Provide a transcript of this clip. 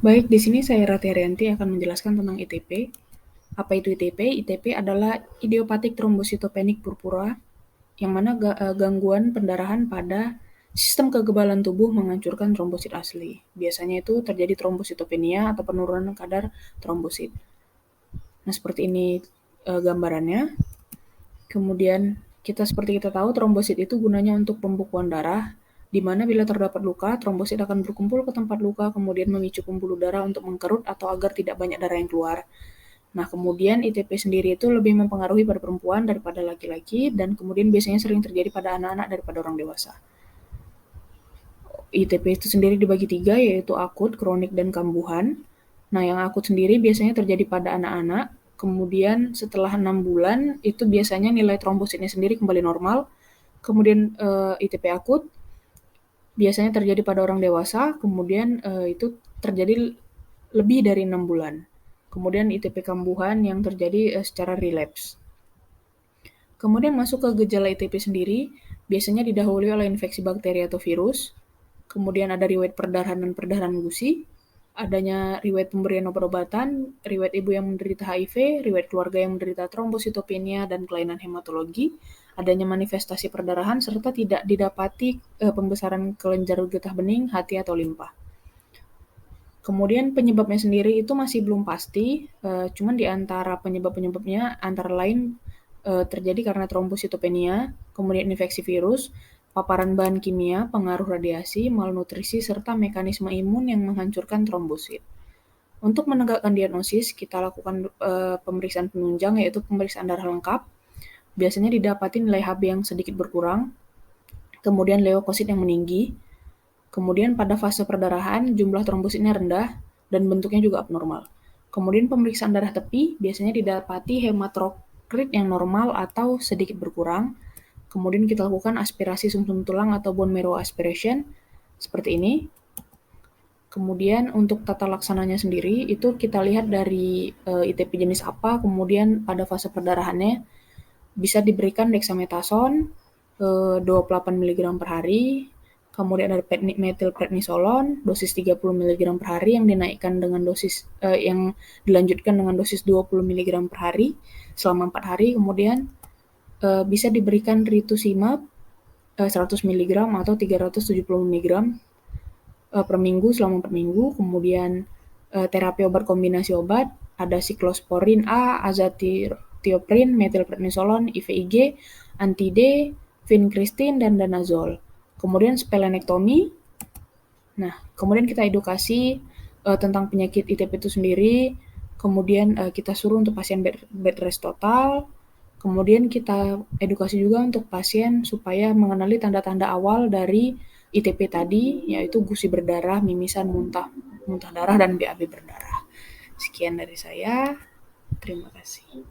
Baik, di sini saya Rati Haryanti akan menjelaskan tentang ITP. Apa itu ITP? ITP adalah idiopatik trombositopenik purpura, yang mana gangguan pendarahan pada sistem kekebalan tubuh menghancurkan trombosit asli. Biasanya itu terjadi trombositopenia atau penurunan kadar trombosit. Nah, seperti ini gambarannya. Kemudian seperti kita tahu trombosit itu gunanya untuk pembukuan darah, di mana bila terdapat luka, trombosit akan berkumpul ke tempat luka, kemudian memicu pembuluh darah untuk mengkerut atau agar tidak banyak darah yang keluar. Nah, kemudian ITP sendiri itu lebih mempengaruhi pada perempuan daripada laki-laki, dan kemudian biasanya sering terjadi pada anak-anak daripada orang dewasa. ITP itu sendiri dibagi 3, yaitu akut, kronik, dan kambuhan. Nah, yang akut sendiri biasanya terjadi pada anak-anak, kemudian setelah 6 bulan, itu biasanya nilai trombositnya sendiri kembali normal. Kemudian ITP akut biasanya terjadi pada orang dewasa, kemudian itu terjadi lebih dari 6 bulan. Kemudian ITP kambuhan yang terjadi secara relapse. Kemudian masuk ke gejala ITP sendiri, biasanya didahului oleh infeksi bakteri atau virus, kemudian ada riwayat perdarahan dan perdarahan gusi, adanya riwayat pemberian obat-obatan, riwayat ibu yang menderita HIV, riwayat keluarga yang menderita trombositopenia dan kelainan hematologi, adanya manifestasi perdarahan, serta tidak didapati pembesaran kelenjar getah bening, hati, atau limpa. Kemudian penyebabnya sendiri itu masih belum pasti, cuman di antara penyebab-penyebabnya antara lain terjadi karena trombositopenia, kemudian infeksi virus, paparan bahan kimia, pengaruh radiasi, malnutrisi, serta mekanisme imun yang menghancurkan trombosit. Untuk menegakkan diagnosis, kita lakukan pemeriksaan penunjang, yaitu pemeriksaan darah lengkap. Biasanya didapati nilai Hb yang sedikit berkurang, kemudian leukosit yang meninggi, kemudian pada fase perdarahan jumlah trombositnya rendah dan bentuknya juga abnormal. Kemudian pemeriksaan darah tepi biasanya didapati hematokrit yang normal atau sedikit berkurang. Kemudian kita lakukan aspirasi sumsum tulang atau bone marrow aspiration seperti ini. Kemudian untuk tata laksananya sendiri itu kita lihat dari ITP jenis apa, kemudian pada fase perdarahannya bisa diberikan dexamethasone 28 mg per hari, kemudian ada metilprednisolon dosis 30 mg per hari yang dinaikkan dengan dosis yang dilanjutkan dengan dosis 20 mg per hari selama 4 hari, kemudian bisa diberikan rituximab 100 mg atau 370 mg per minggu selama 4 minggu, kemudian terapi obat kombinasi obat, ada siklosporin A, azathioprine, metilprednisolon, IVIG, anti-D, vincristin, dan danazol. Kemudian splenektomi. Nah, kemudian kita edukasi tentang penyakit ITP itu sendiri, kemudian kita suruh untuk pasien bed rest total, kemudian kita edukasi juga untuk pasien supaya mengenali tanda-tanda awal dari ITP tadi, yaitu gusi berdarah, mimisan, muntah darah, dan BAB berdarah. Sekian dari saya. Terima kasih.